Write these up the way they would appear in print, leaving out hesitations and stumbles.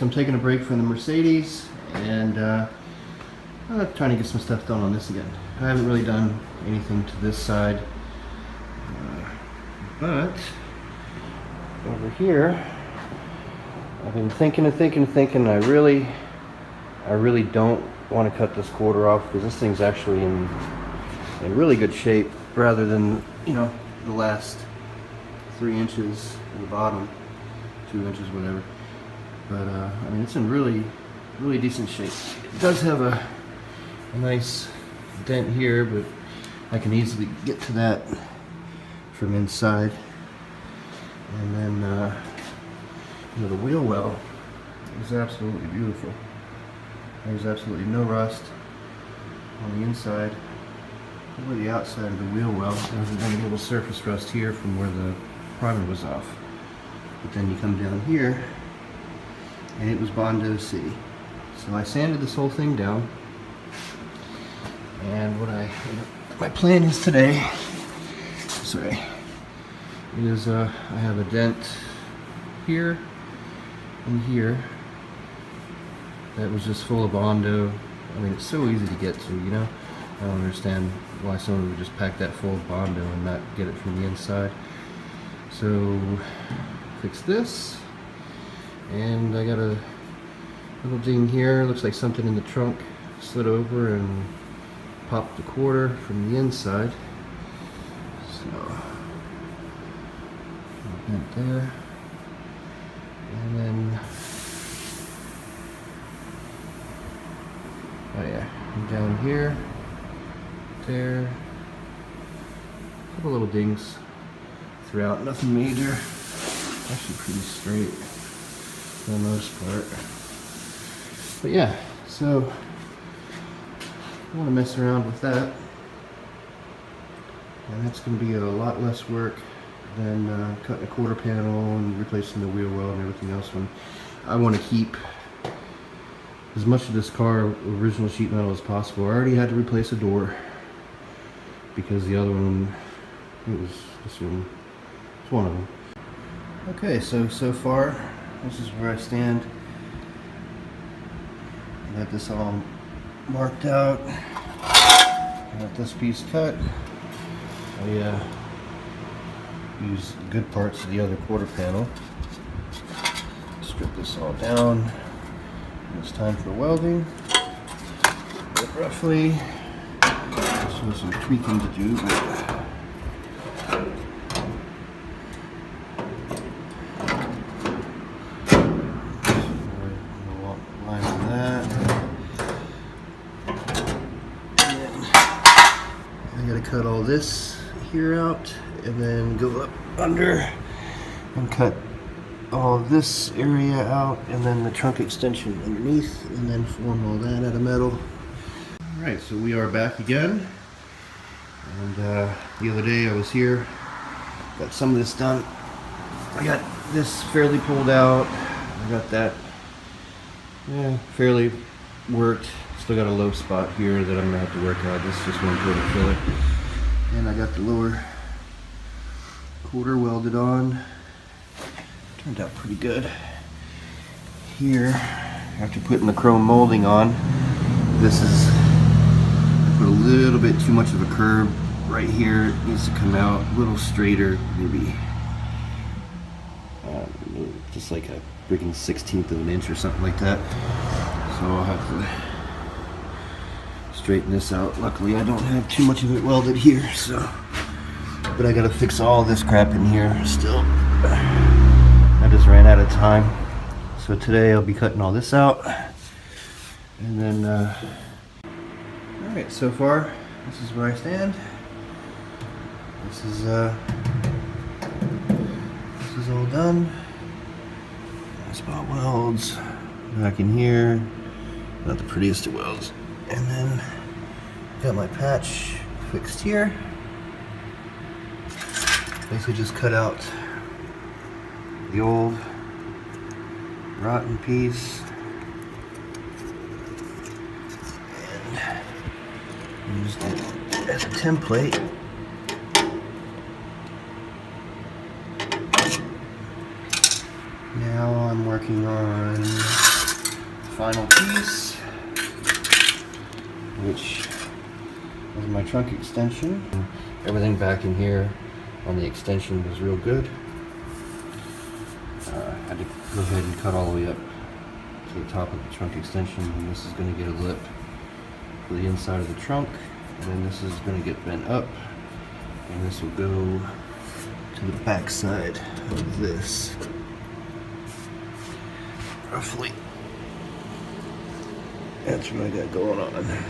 so I'm taking a break from the Mercedes and I'm trying to get some stuff done on this again. I haven't really done anything to this side, but over here I've been thinking. I really don't want to cut this quarter off because this thing's actually in really good shape, rather than, you know, the last 3 inches at the bottom, 2 inches, whatever. But I mean, it's in really decent shape. It does have a nice dent here, but I can easily get to that from inside. And then you know, the wheel well is absolutely beautiful. There's absolutely no rust on the inside or the outside of the wheel well. There's a little surface rust here from where the primer was off. But then you come down here and it was W30. So I sanded this whole thing down. And my plan is today, is I have a dent here and here that was just full of Bondo. I mean, it's so easy to get to, you know. I don't understand why someone would just pack that full of Bondo and not get it from the inside. So fix this, and I got a little ding here. Looks like something in the trunk slid over and popped the quarter from the inside. So dent there, and then oh yeah, and down here, there, a couple little dings throughout, nothing major, actually pretty straight for the most part. But yeah, so I want to mess around with that, and that's going to be a lot less work than cutting a quarter panel and replacing the wheel well and everything else. When I want to keep as much of this car original sheet metal as possible. I already had to replace a door because the other one, this one, it's one of them. Okay, so far this is where I stand. I got this all marked out. Got this piece cut. I use good parts of the other quarter panel. Strip this all down. It's time for welding. But roughly, there's some tweaking to do. Line on that. And I gotta cut all this here out, and then go up under and cut all this area out, and then the trunk extension underneath, and then form all that out of metal. Alright, so we are back again, and the other day I was here, got some of this done. I got this fairly pulled out, I got that fairly worked. Still got a low spot here that I'm going to have to work out. This is just one quarter filler. And I got the lower quarter welded on. Turned out pretty good. Here, after putting the chrome molding on, this is, I put a little bit too much of a curve right here. It needs to come out a little straighter, maybe just like a freaking 1/16 of an inch or something like that. So I'll have to straighten this out. Luckily I don't have too much of it welded here, so, but I gotta fix all this crap in here still. I just ran out of time. So today I'll be cutting all this out. And then, alright, so far, this is where I stand. This is all done. Spot welds back in here. Not the prettiest of welds. And then got my patch fixed here. Basically just cut out the old rotten piece and used it as a template. Now I'm working on final piece, which is my trunk extension. Everything back in here on the extension was real good. I had to go ahead and cut all the way up to the top of the trunk extension, and this is going to get a lip for the inside of the trunk, and then this is going to get bent up, and this will go to the back side of this, roughly. That's what I got going on.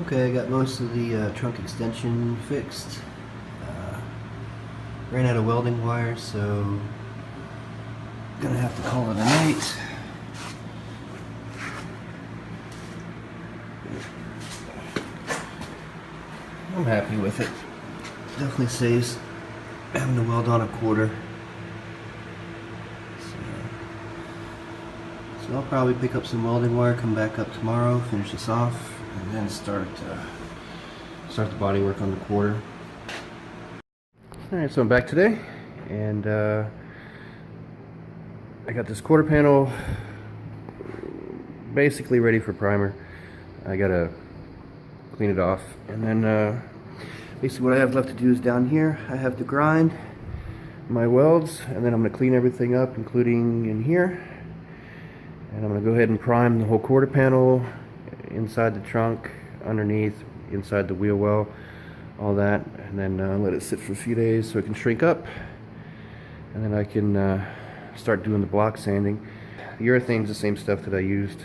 Okay, I got most of the trunk extension fixed. Ran out of welding wire, so gonna have to call it a night. I'm happy with it. Definitely saves having to weld on a quarter. So I'll probably pick up some welding wire, come back up tomorrow, finish this off, and then start the body work on the quarter. Alright, so I'm back today, and I got this quarter panel basically ready for primer. I gotta clean it off, and then basically what I have left to do is down here I have to grind my welds, and then I'm gonna clean everything up, including in here, and I'm gonna go ahead and prime the whole quarter panel, inside the trunk, underneath, inside the wheel well, all that, and then let it sit for a few days so it can shrink up, and then I can start doing the block sanding. The urethane's the same stuff that I used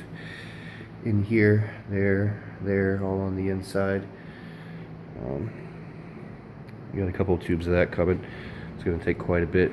in here, there, all on the inside. Got a couple of tubes of that coming. It's going to take quite a bit.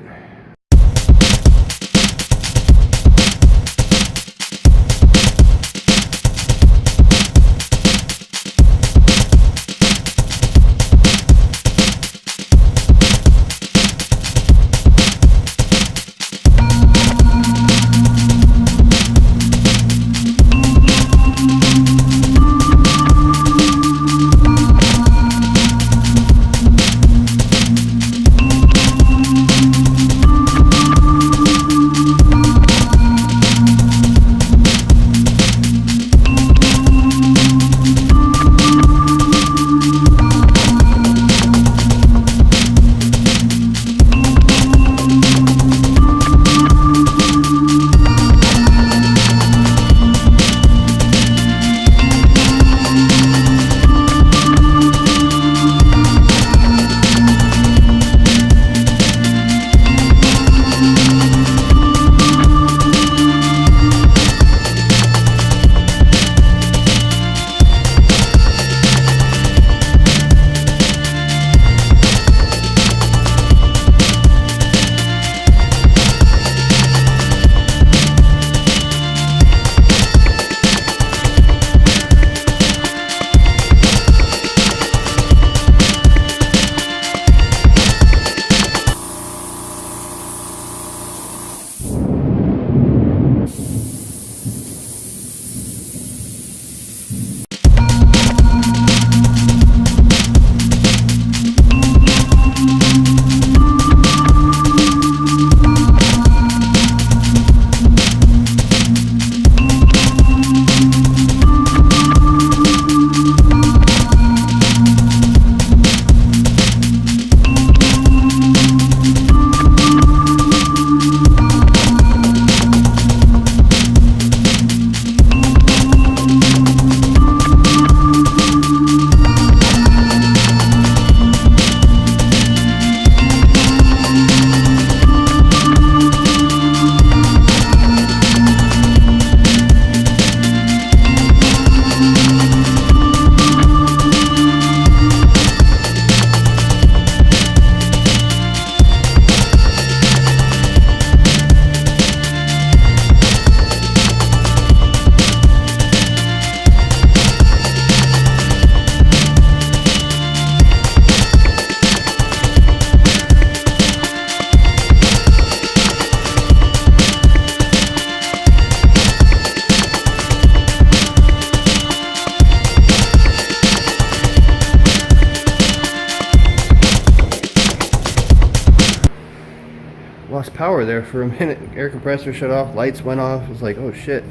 there for a minute. Air compressor shut off, lights went off. It was like, oh shit.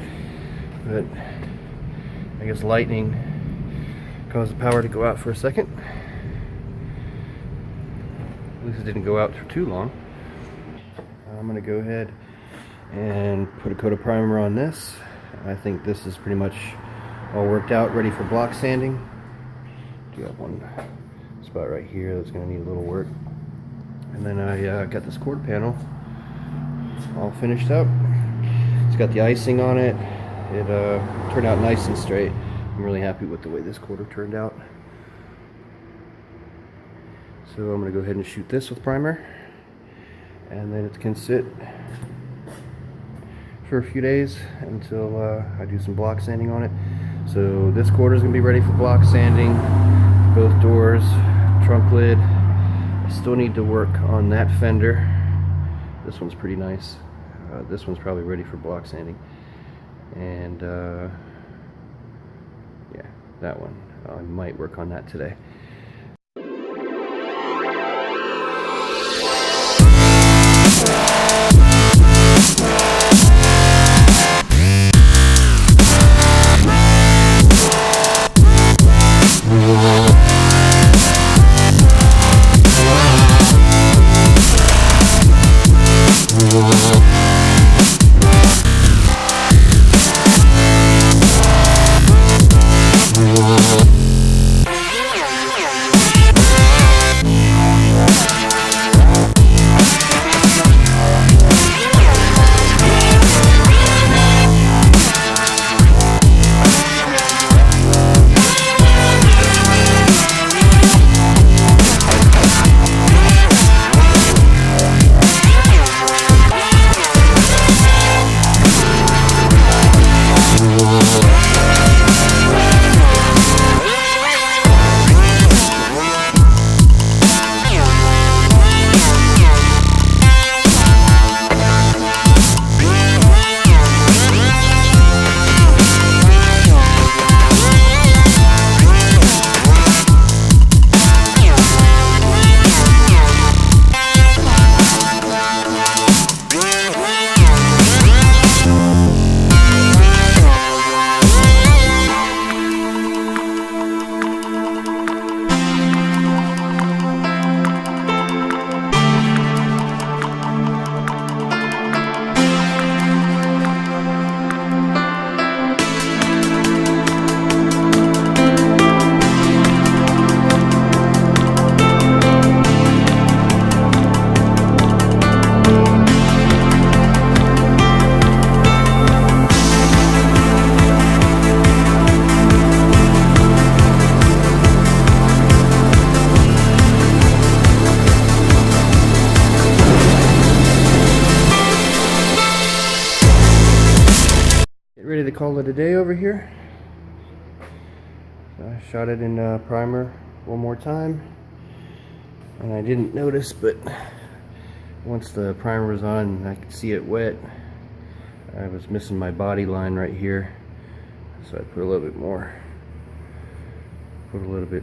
But I guess lightning caused the power to go out for a second. At least it didn't go out for too long. I'm gonna go ahead and put a coat of primer on this. I think this is pretty much all worked out, ready for block sanding. Do have one spot right here that's gonna need a little work. And then I got this quarter panel all finished up. It's got the icing on it. It turned out nice and straight. I'm really happy with the way this quarter turned out. So I'm gonna go ahead and shoot this with primer, and then it can sit for a few days until I do some block sanding on it. So this quarter is gonna be ready for block sanding. Both doors, trunk lid. I still need to work on that fender. This one's pretty nice. This one's probably ready for block sanding. And yeah, that one. I might work on that today. Ready to call it a day over here. I shot it in primer one more time, and I didn't notice, but once the primer was on and I could see it wet, I was missing my body line right here, so I put a little bit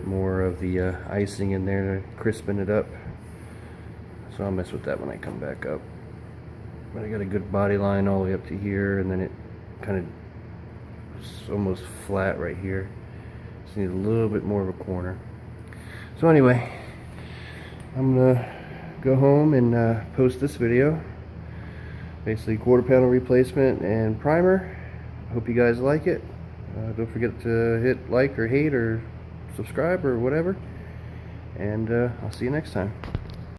more of the icing in there to crispen it up. So I'll mess with that when I come back up. But I got a good body line all the way up to here, and then it kind of almost flat right here. Just need a little bit more of a corner. So anyway, I'm gonna go home and post this video. Basically quarter panel replacement and primer. Hope you guys like it. Don't forget to hit like or hate or subscribe or whatever. And I'll see you next time.